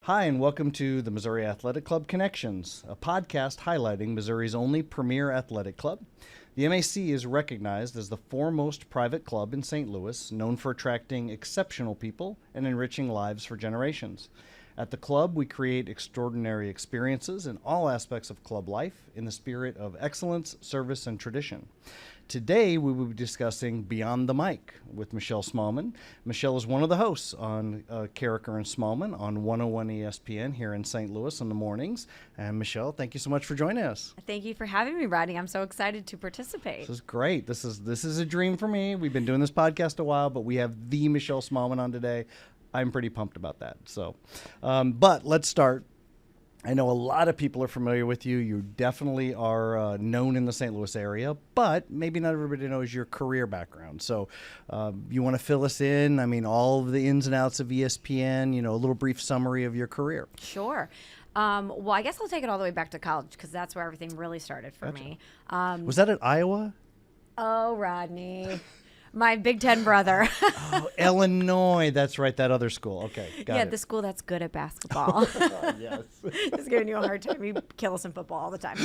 Hi, and welcome to the Missouri Athletic Club Connections, a podcast highlighting Missouri's only premier athletic club. The MAC is recognized as the foremost private club in St. Louis, known for attracting exceptional people and enriching lives for generations. At the club, we create extraordinary experiences in all aspects of club life in the spirit of excellence, service, and tradition. Today, we will be discussing Beyond the Mic with Michelle Smallmon. Michelle is one of the hosts on Karraker and Smallmon on 101 ESPN here in St. Louis in the mornings. And Michelle, thank you so much for joining us. Thank you for having me, Rodney. I'm so excited to participate. This is great. This is a dream for me. We've been doing this podcast a while, but we have the Michelle Smallmon on today. I'm pretty pumped about that. So, but let's start. I know a lot of people are familiar with you. You definitely are known in the St. Louis area, but maybe not everybody knows your career background. So you want to fill us in? I mean, all of the ins and outs of ESPN, a little brief summary of your career. Sure. Well, I guess I'll take it all the way back to college because that's where everything really started for me. Was that at Iowa? Oh, Rodney. My Big Ten brother. Oh, Illinois. That's right. That other school. Okay. Got it. The school that's good at basketball. Yes. Just giving you a hard time. You kill us in football all the time.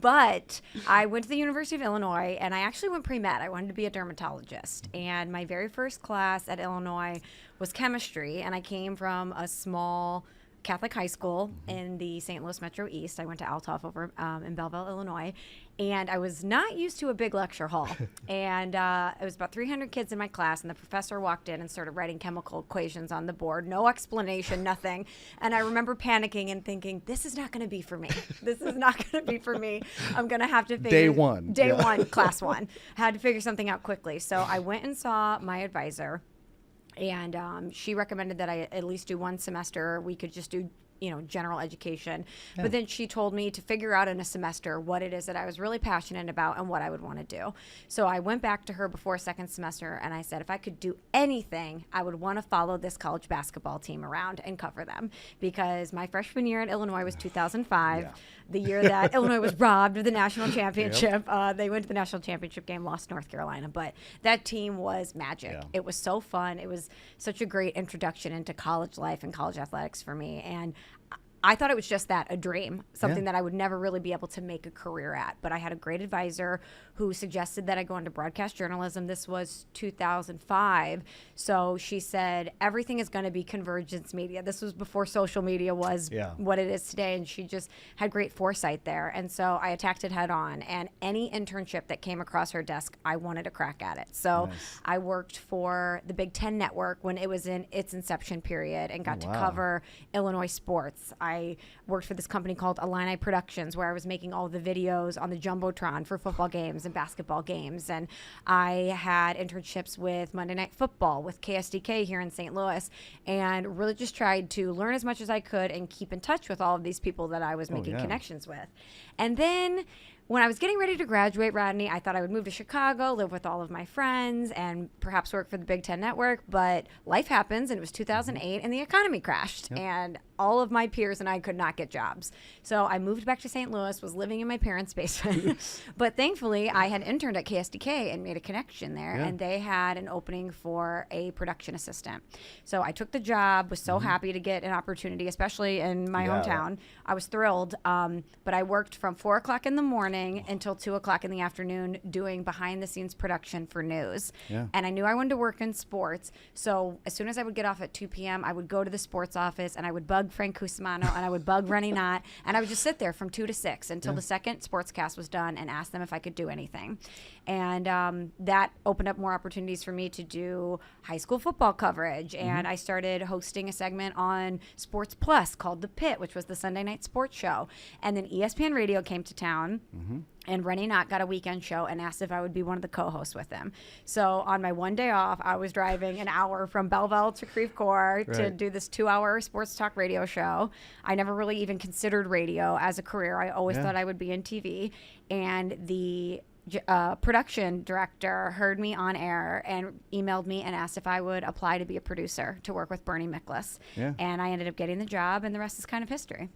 But I went to the University of Illinois, and I actually went pre-med. I wanted to be a dermatologist. And my very first class at Illinois was chemistry, and I came from a small Catholic high school in the St. Louis Metro East. I went to Althoff over in Belleville, Illinois, and I was not used to a big lecture hall. And it was about 300 kids in my class, and the professor walked in and started writing chemical equations on the board. No explanation, nothing. And I remember panicking and thinking, this is not going to be for me. This is not going to be for me. I'm going to have to figure. Day one, class one. I had to figure something out quickly. So I went and saw my advisor. And she recommended that I at least do one semester. We could just do, general education. Yeah. But then she told me to figure out in a semester what it is that I was really passionate about and what I would want to do. So I went back to her before second semester and I said, if I could do anything, I would want to follow this college basketball team around and cover them. Because my freshman year in Illinois was 2005. Yeah. The year that Illinois was robbed of the national championship. Yep. They went to the national championship game, lost North Carolina. But that team was magic. Yeah. It was so fun. It was such a great introduction into college life and college athletics for me. And I thought it was just that, a dream, something that I would never really be able to make a career at. But I had a great advisor who suggested that I go into broadcast journalism. This was 2005. So she said, everything is going to be convergence media. This was before social media was what it is today. And she just had great foresight there. And so I attacked it head on. And any internship that came across her desk, I wanted a crack at it. So I worked for the Big Ten Network when it was in its inception period and got to cover Illinois sports. I worked for this company called Illini Productions, where I was making all the videos on the Jumbotron for football games and basketball games. And I had internships with Monday Night Football, with KSDK here in St. Louis, and really just tried to learn as much as I could and keep in touch with all of these people that I was making connections with. And then when I was getting ready to graduate, Rodney, I thought I would move to Chicago, live with all of my friends, and perhaps work for the Big Ten Network. But life happens, and it was 2008, and the economy crashed. And all of my peers and I could not get jobs. So I moved back to St. Louis, was living in my parents' basement. But thankfully, I had interned at KSDK and made a connection there, and they had an opening for a production assistant. So I took the job, was so happy to get an opportunity, especially in my hometown. I was thrilled, but I worked from 4 o'clock in the morning until 2 o'clock in the afternoon doing behind-the-scenes production for news. And I knew I wanted to work in sports, so as soon as I would get off at 2 p.m., I would go to the sports office, and I would bug Frank Cusimano, and I would bug Rennie Knott, and I would just sit there from 2 to 6 until the second sportscast was done and ask them if I could do anything. And that opened up more opportunities for me to do high school football coverage, and I started hosting a segment on Sports Plus called The Pit, which was the Sunday night sports show. And then ESPN Radio came to town. And Rennie Knott got a weekend show and asked if I would be one of the co-hosts with him. So on my one day off, I was driving an hour from Belleville to Creve Coeur to do this 2-hour sports talk radio show. I never really even considered radio as a career. I always thought I would be in TV. And the production director heard me on air and emailed me and asked if I would apply to be a producer to work with Bernie Miklasz. And I ended up getting the job, and the rest is kind of history.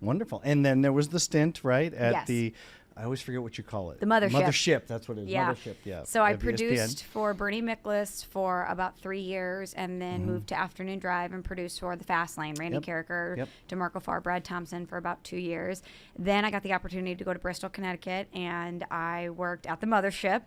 Wonderful. And then there was the stint, right, at the I always forget what you call it. The Mothership. Mothership, that's what it is. Yeah. Mothership, yeah. So I of ESPN. produced for Bernie Miklasz for about 3 years, and then moved to Afternoon Drive and produced for The Fast Lane, Randy Karraker, DeMarco Farr, Brad Thompson for about 2 years. Then I got the opportunity to go to Bristol, Connecticut, and I worked at the Mothership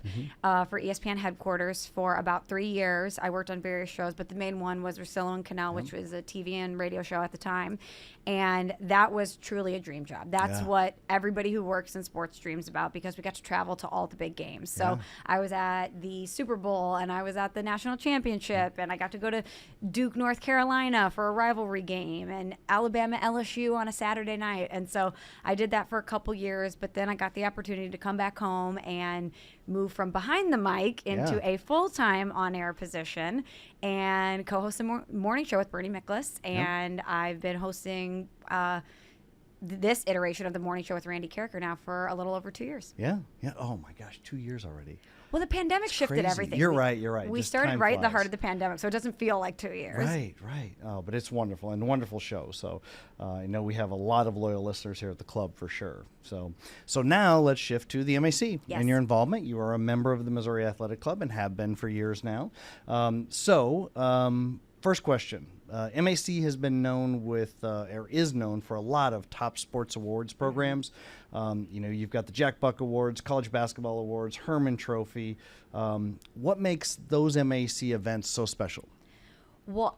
for ESPN headquarters for about 3 years. I worked on various shows, but the main one was Russillo and Cannell, which was a TV and radio show at the time. And that was truly a dream job. That's what everybody who works in sports dreams about, because we got to travel to all the big games. So I was at the Super Bowl, and I was at the national championship, and I got to go to Duke, North Carolina for a rivalry game, and Alabama LSU on a Saturday night. And so I did that for a couple years, but then I got the opportunity to come back home and move from behind the mic into a full-time on-air position and co-host a morning show with Bernie Miklasz. And I've been hosting this iteration of the morning show with Randy Karraker now for a little over 2 years. Yeah. Oh my gosh, 2 years already. Well, the pandemic shifted crazy. everything. You're right. We Just started time right in the flies. heart of the pandemic, so it doesn't feel like 2 years. Right. Oh, but it's wonderful, and a wonderful show. So I know we have a lot of loyal listeners here at the club for sure. So now let's shift to the MAC and your involvement. You are a member of the Missouri Athletic Club and have been for years now. First question. MAC has been known or is known for a lot of top sports awards programs. You've got the Jack Buck Awards, College Basketball Awards, Hermann Trophy. What makes those MAC events so special? Well,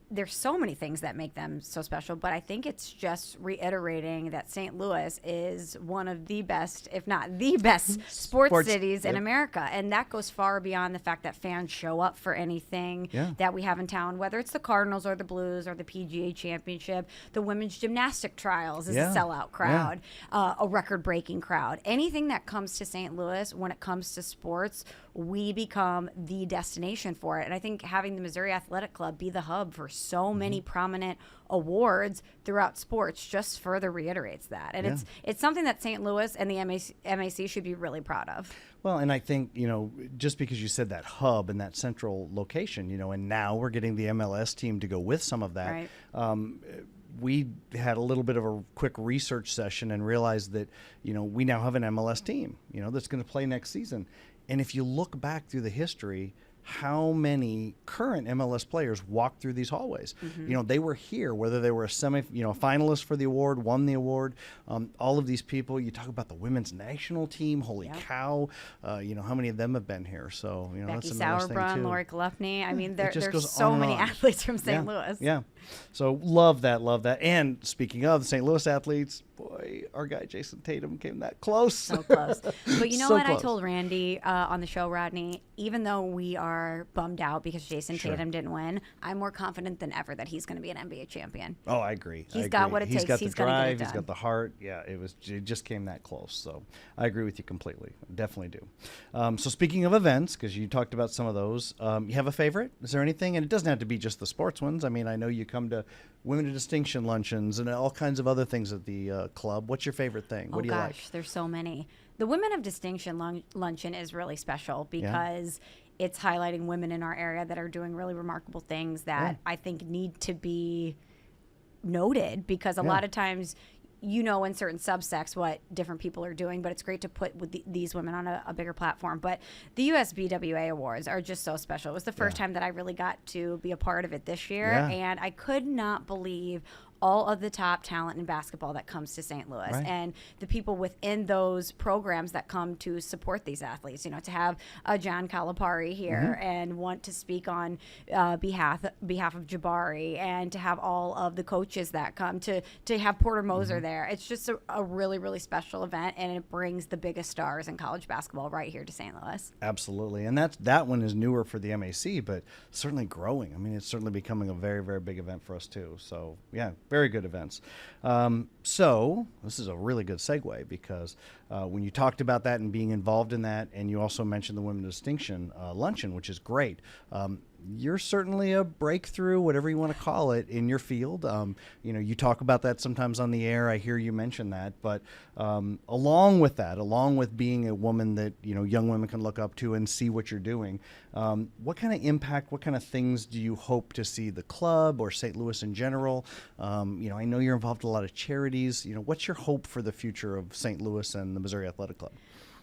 there's so many things that make them so special, but I think it's just reiterating that St. Louis is one of the best, if not the best, sports cities in America. And that goes far beyond the fact that fans show up for anything that we have in town, whether it's the Cardinals or the Blues or the PGA Championship. The women's gymnastic trials is a sellout crowd, a record-breaking crowd. Anything that comes to St. Louis, when it comes to sports, we become the destination for it. And I think having the Missouri Athletic Club be the hub for so many prominent awards throughout sports just further reiterates that. And it's something that St. Louis and the MAC should be really proud of. Well, and I think, just because you said that hub and that central location, and now we're getting the MLS team to go with some of that. Right. We had a little bit of a quick research session and realized that, we now have an MLS team, that's going to play next season. And if you look back through the history, how many current MLS players walked through these hallways? They were here, whether they were a finalist for the award, won the award. All of these people, you talk about the women's national team, holy cow, how many of them have been here? So, Becky that's another thing too. Lori Kalupny. I mean, there's so many athletes from St. Louis. Yeah. So love that. And speaking of St. Louis athletes, boy, our guy Jason Tatum came that close. So close. But you know So what? close. I told Randy on the show, Rodney, even though we are bummed out because Jason Tatum didn't win, I'm more confident than ever that he's going to be an NBA champion. Oh, I agree. He's got what it takes. He's got the He's gonna get it drive. He's done. got the heart. Yeah, it just came that close. So I agree with you completely. Definitely do. So speaking of events, because you talked about some of those, you have a favorite? Is there anything? And it doesn't have to be just the sports ones. I mean, I know you come to Women of Distinction luncheons and all kinds of other things at the club. What's your favorite thing? What do you like? Oh gosh, there's so many. The Women of Distinction luncheon is really special because it's highlighting women in our area that are doing really remarkable things that I think need to be noted, because a lot of times in certain subsects what different people are doing, but it's great to put with these women on a bigger platform. But the USBWA Awards are just so special. It was the first time that I really got to be a part of it this year, and I could not believe all of the top talent in basketball that comes to St. Louis and the people within those programs that come to support these athletes. To have John Calipari here and want to speak on behalf of Jabari, and to have all of the coaches that come to have Porter Moser there. It's just a really, really special event, and it brings the biggest stars in college basketball right here to St. Louis. Absolutely. And that one is newer for the MAC, but certainly growing. I mean, it's certainly becoming a very, very big event for us too. So yeah, very good events. So this is a really good segue, because when you talked about that and being involved in that, and you also mentioned the Women of Distinction luncheon, which is great. you're certainly a breakthrough, whatever you want to call it, in your field. You talk about that sometimes on the air. I hear you mention that. But along with that, along with being a woman that, young women can look up to and see what you're doing, what kind of impact, what kind of things do you hope to see the club or St. Louis in general? I know you're involved in a lot of charities. What's your hope for the future of St. Louis and the Missouri Athletic Club?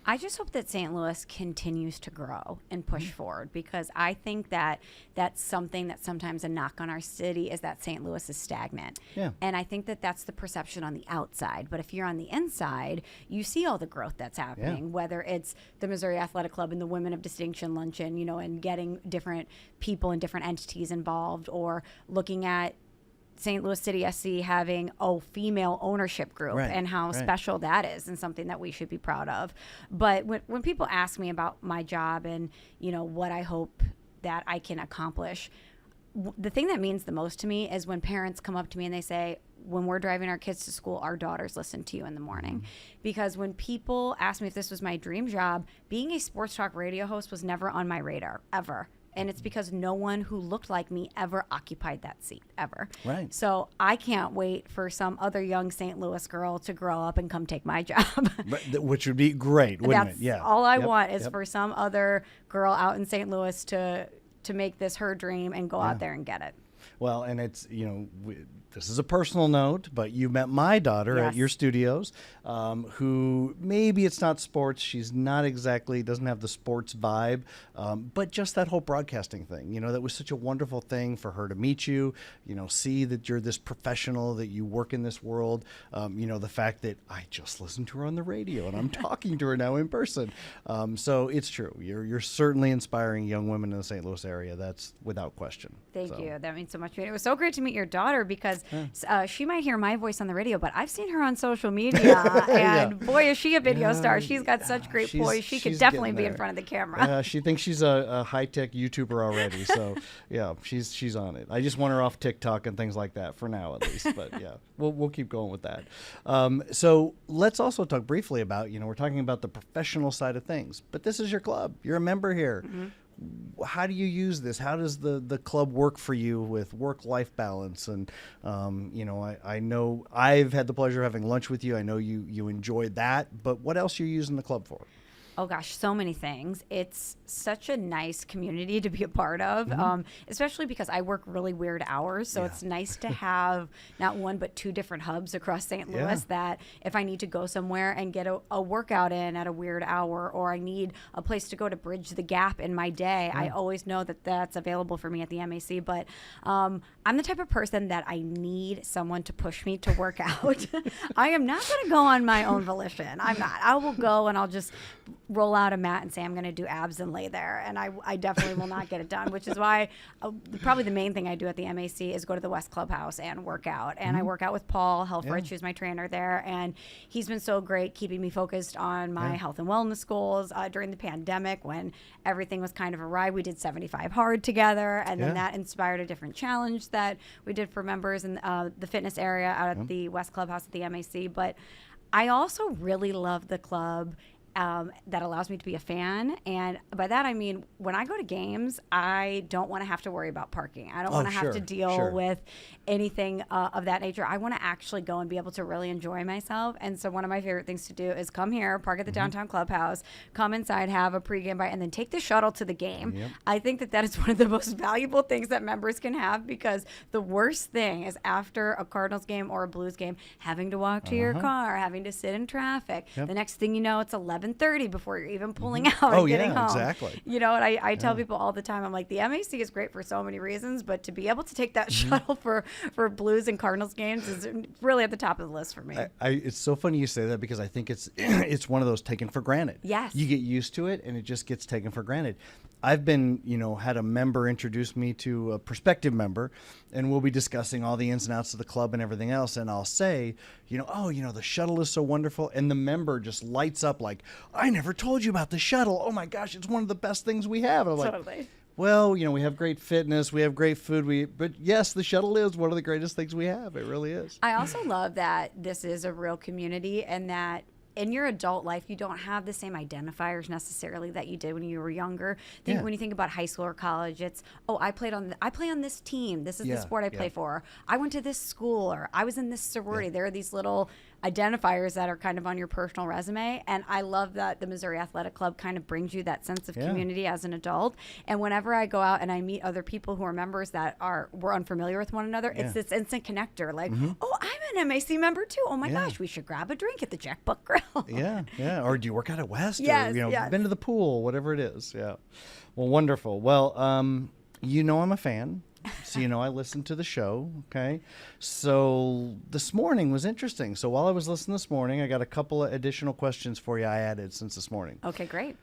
I just hope that St. Louis continues to grow and push forward, because I think that that's something that sometimes a knock on our city is that St. Louis is stagnant. Yeah. And I think that that's the perception on the outside. But if you're on the inside, you see all the growth that's happening, whether it's the Missouri Athletic Club and the Women of Distinction Luncheon, and getting different people and different entities involved, or looking at St. Louis City SC having a female ownership group, and how special that is, and something that we should be proud of. But when people ask me about my job and, what I hope that I can accomplish, the thing that means the most to me is when parents come up to me and they say, when we're driving our kids to school, our daughters listen to you in the morning. Because when people ask me if this was my dream job, being a sports talk radio host was never on my radar, ever. And it's because no one who looked like me ever occupied that seat, ever. Right. So I can't wait for some other young St. Louis girl to grow up and come take my job. Which would be great, wouldn't it? That's all I want is for some other girl out in St. Louis to make this her dream and go out there and get it. Well, and it's, this is a personal note, but you met my daughter at your studios, who maybe it's not sports. She's not exactly, doesn't have the sports vibe, but just that whole broadcasting thing, that was such a wonderful thing for her to meet you, see that you're this professional, that you work in this world, the fact that I just listened to her on the radio and I'm talking to her now in person. So it's true. You're certainly inspiring young women in the St. Louis area. That's without question. Thank you. That means so much. It was so great to meet your daughter, because she might hear my voice on the radio, but I've seen her on social media, and boy, is she a video star. She's got such great poise. She could definitely be in front of the camera. She thinks she's a high-tech YouTuber already, so she's on it. I just want her off TikTok and things like that for now, at least. But we'll keep going with that. So let's also talk briefly about, we're talking about the professional side of things, but this is your club. You're a member here. How do you use this? How does the club work for you with work-life balance? And, I know I've had the pleasure of having lunch with you. I know you enjoyed that, but what else are you using the club for? Oh gosh, so many things. It's such a nice community to be a part of, especially because I work really weird hours. So it's nice to have not one, but two different hubs across St. Louis that if I need to go somewhere and get a workout in at a weird hour, or I need a place to go to bridge the gap in my day, I always know that that's available for me at the MAC. But I'm the type of person that I need someone to push me to work out. I am not going to go on my own volition. I'm not. I will go and I'll just roll out a mat and say I'm going to do abs and lay there, and I definitely will not get it done, which is why probably the main thing I do at the MAC is go to the West Clubhouse and work out. And I work out with Paul Helfrich, who's my trainer there, and he's been so great keeping me focused on my health and wellness goals. During the pandemic, when everything was kind of awry, we did 75 hard together, and then that inspired a different challenge that we did for members in the fitness area out at the West Clubhouse at the MAC. But I also really love the club that allows me to be a fan. And by that, I mean, when I go to games, I don't want to have to worry about parking. I don't want to have to deal with anything of that nature. I want to actually go and be able to really enjoy myself. And so one of my favorite things to do is come here, park at the downtown clubhouse, come inside, have a pregame bite, and then take the shuttle to the game. I think that is one of the most valuable things that members can have, because the worst thing is after a Cardinals game or a Blues game, having to walk to your car, having to sit in traffic. The next thing you know, it's 11:30 before you're even pulling out and getting home. Exactly. And I tell people all the time, I'm like, the MAC is great for so many reasons, but to be able to take that shuttle for Blues and Cardinals games is really at the top of the list for me. It's so funny you say that, because I think it's one of those taken for granted. Yes. You get used to it and it just gets taken for granted. I've been, had a member introduce me to a prospective member, and we'll be discussing all the ins and outs of the club and everything else. And I'll say, the shuttle is so wonderful. And the member just lights up like, I never told you about the shuttle. Oh my gosh, it's one of the best things we have. And I'm like, well, we have great fitness, we have great food, but yes, the shuttle is one of the greatest things we have. It really is. I also love that this is a real community, and that in your adult life, you don't have the same identifiers necessarily that you did when you were younger. When you think about high school or college, it's, oh, I play on this team. This is the sport I play for. I went to this school, or I was in this sorority. There are these little identifiers that are kind of on your personal resume. And I love that the Missouri Athletic Club kind of brings you that sense of community as an adult. And whenever I go out and I meet other people who are members that we're unfamiliar with one another, it's this instant connector. Like, oh, I'm an MAC member too. Oh my gosh, we should grab a drink at the Jackbuck Grill. Yeah. Or do you work out at West? Yes, or, been to the pool, whatever it is. Yeah. Well, wonderful. Well, I'm a fan. So, I listened to the show, okay? So this morning was interesting. So while I was listening this morning, I got a couple of additional questions for you I added since this morning. Okay, great.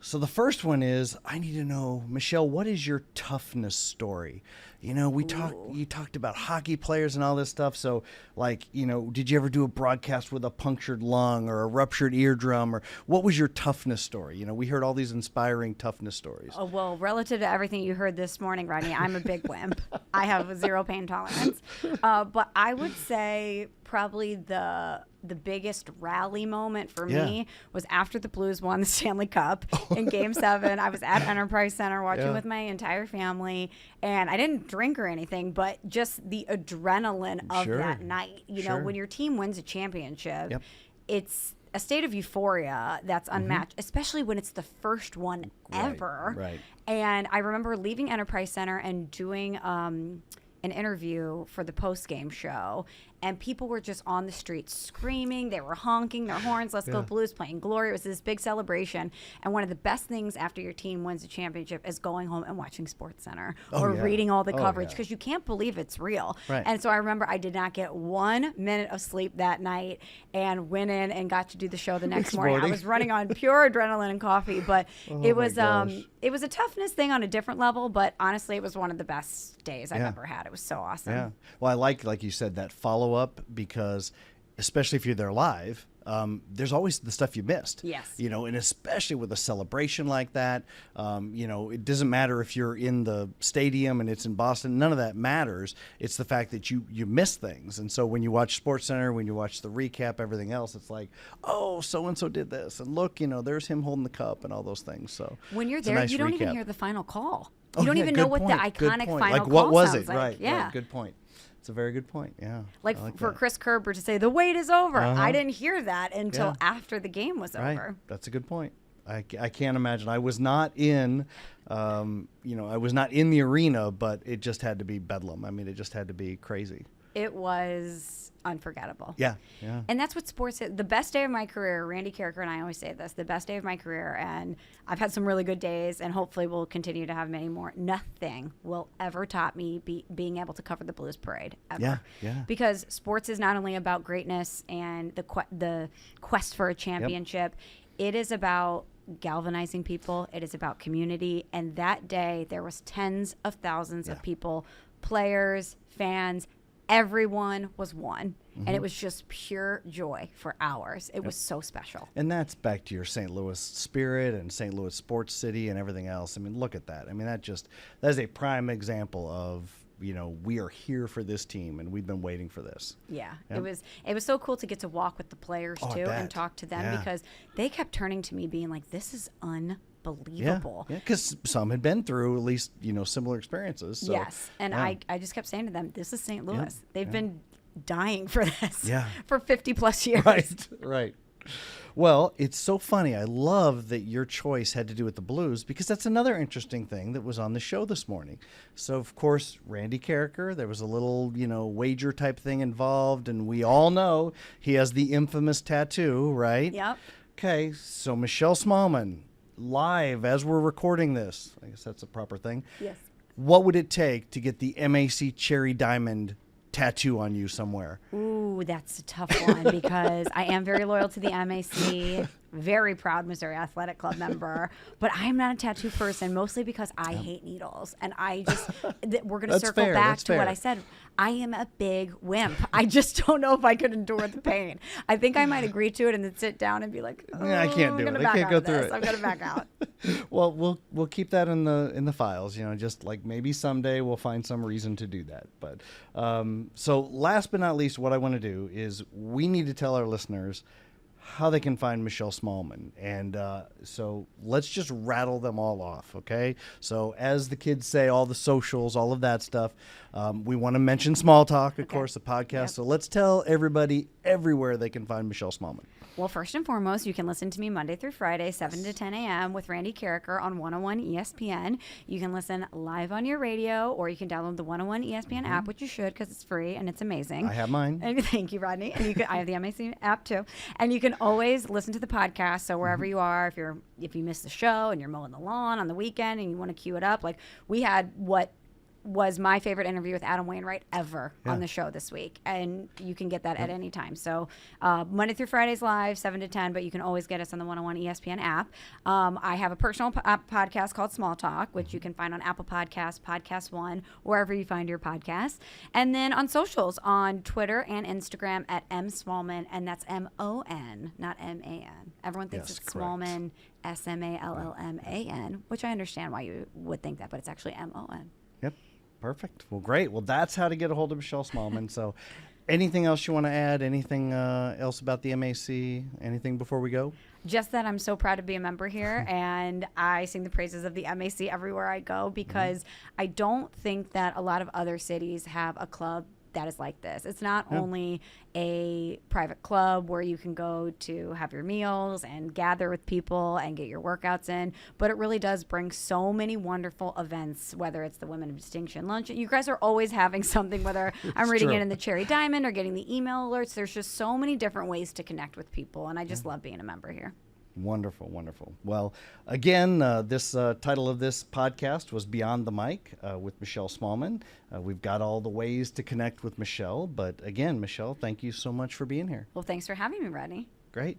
So the first one is, I need to know, Michelle, what is your toughness story? You talked about hockey players and all this stuff. So, did you ever do a broadcast with a punctured lung or a ruptured eardrum? Or what was your toughness story? We heard all these inspiring toughness stories. Oh, well, relative to everything you heard this morning, Rodney, I'm a big wimp. I have a zero pain tolerance. But I would say probably the biggest rally moment for me was after the Blues won the Stanley Cup in Game 7. I was at Enterprise Center watching with my entire family, and I didn't drink or anything, but just the adrenaline of that night. When your team wins a championship, it's a state of euphoria that's unmatched, especially when it's the first one ever. Right. And I remember leaving Enterprise Center and doing an interview for the post-game show, and people were just on the streets screaming. They were honking their horns. Let's go Blues, playing Glory. It was this big celebration. And one of the best things after your team wins a championship is going home and watching SportsCenter or reading all the coverage, because you can't believe it's real. Right. And so I remember I did not get 1 minute of sleep that night and went in and got to do the show the next morning. I was running on pure adrenaline and coffee, but it was a toughness thing on a different level, but honestly, it was one of the best days I've ever had. It was so awesome. Yeah. Well, I like you said, that follow-up, because especially if you're there live, there's always the stuff you missed. Yes. And especially with a celebration like that, it doesn't matter if you're in the stadium and it's in Boston. None of that matters. It's the fact that you miss things. And so when you watch SportsCenter, when you watch the recap, everything else, it's like, oh, so-and-so did this. And look, there's him holding the cup and all those things. So when you're there, you don't even hear the final call. You don't even know what the iconic final what call was sounds it? like. Right. Yeah. Right. Good point. It's a very good point. Yeah. Like for that. Chris Kerber to say the wait is over. I didn't hear that until after the game was right. over. That's a good point. I can't imagine. I was not in, I was not in the arena, but it just had to be bedlam. I mean, it just had to be crazy. It was unforgettable. Yeah. And that's what sports is. The best day of my career, Randy Karraker and I always say this, the best day of my career, and I've had some really good days, and hopefully we'll continue to have many more. Nothing will ever top me being able to cover the Blues Parade, ever. Yeah. Because sports is not only about greatness and the quest for a championship, it is about galvanizing people. It is about community. And that day, there was tens of thousands of people, players, fans. Everyone was one, and it was just pure joy for hours. It was so special. And that's back to your St. Louis spirit and St. Louis sports city and everything else. I mean, look at that. I mean, that is a prime example of, we are here for this team, and we've been waiting for this. Yeah. It was so cool to get to walk with the players too and talk to them, because they kept turning to me being like, this is unbelievable. Yeah, because some had been through at least, similar experiences. So, yes. And I just kept saying to them, this is St. Louis. They've been dying for this for 50 plus years. Right. Well, it's so funny. I love that your choice had to do with the Blues, because that's another interesting thing that was on the show this morning. So, of course, Randy Karraker, there was a little, wager type thing involved, and we all know he has the infamous tattoo, right? Yep. Okay, so Michelle Smallmon, live as we're recording this, I guess that's a proper thing. Yes. What would it take to get the MAC Cherry Diamond tattoo on you somewhere? Ooh, that's a tough one, because I am very loyal to the MAC, very proud Missouri Athletic Club member, but I'm not a tattoo person, mostly because I hate needles. And I just, we're going to circle back to what I said. I am a big wimp. I just don't know if I could endure the pain. I think I might agree to it and then sit down and be like, I can't do it. I can't go through it. I'm going to back out. Well, we'll keep that in the files, just like maybe someday we'll find some reason to do that. But so last but not least, what I want to do is we need to tell our listeners how they can find Michelle Smallmon. And so let's just rattle them all off, okay? So as the kids say, all the socials, all of that stuff. We want to mention Small Talk, of course, the podcast. Yep. So let's tell everybody everywhere they can find Michelle Smallmon. Well, first and foremost, you can listen to me Monday through Friday, 7 to 10 a.m. with Randy Karraker on 101 ESPN. You can listen live on your radio, or you can download the 101 ESPN app, which you should because it's free and it's amazing. I have mine. And thank you, Rodney. And you can, I have the MAC app too. And you can always listen to the podcast. So wherever you are, if you miss the show and you're mowing the lawn on the weekend and you want to cue it up, like we had what was my favorite interview with Adam Wainwright ever on the show this week. And you can get that at any time. So Monday through Fridays live, 7 to 10, but you can always get us on the 101 ESPN app. I have a personal podcast called Small Talk, which you can find on Apple Podcasts, Podcast One, wherever you find your podcasts. And then on socials, on Twitter and Instagram at msmallmon, and that's M-O-N, not M-A-N. Everyone thinks it's correct. Smallmon, S-M-A-L-L-M-A-N, which I understand why you would think that, but it's actually M-O-N. Yep. Perfect. Well, great. Well, that's how to get a hold of Michelle Smallmon. So anything else you want to add? Anything else about the MAC? Anything before we go? Just that I'm so proud to be a member here, and I sing the praises of the MAC everywhere I go because I don't think that a lot of other cities have a club that is like this. It's not only a private club where you can go to have your meals and gather with people and get your workouts in, but it really does bring so many wonderful events, whether it's the Women of Distinction lunch. You guys are always having something, whether I'm reading it in the Cherry Diamond or getting the email alerts. There's just so many different ways to connect with people, and I just love being a member here. Wonderful, wonderful. Well, again, this title of this podcast was Beyond the Mic with Michelle Smallmon. We've got all the ways to connect with Michelle, but again, Michelle, thank you so much for being here. Well, thanks for having me, Rodney. Great.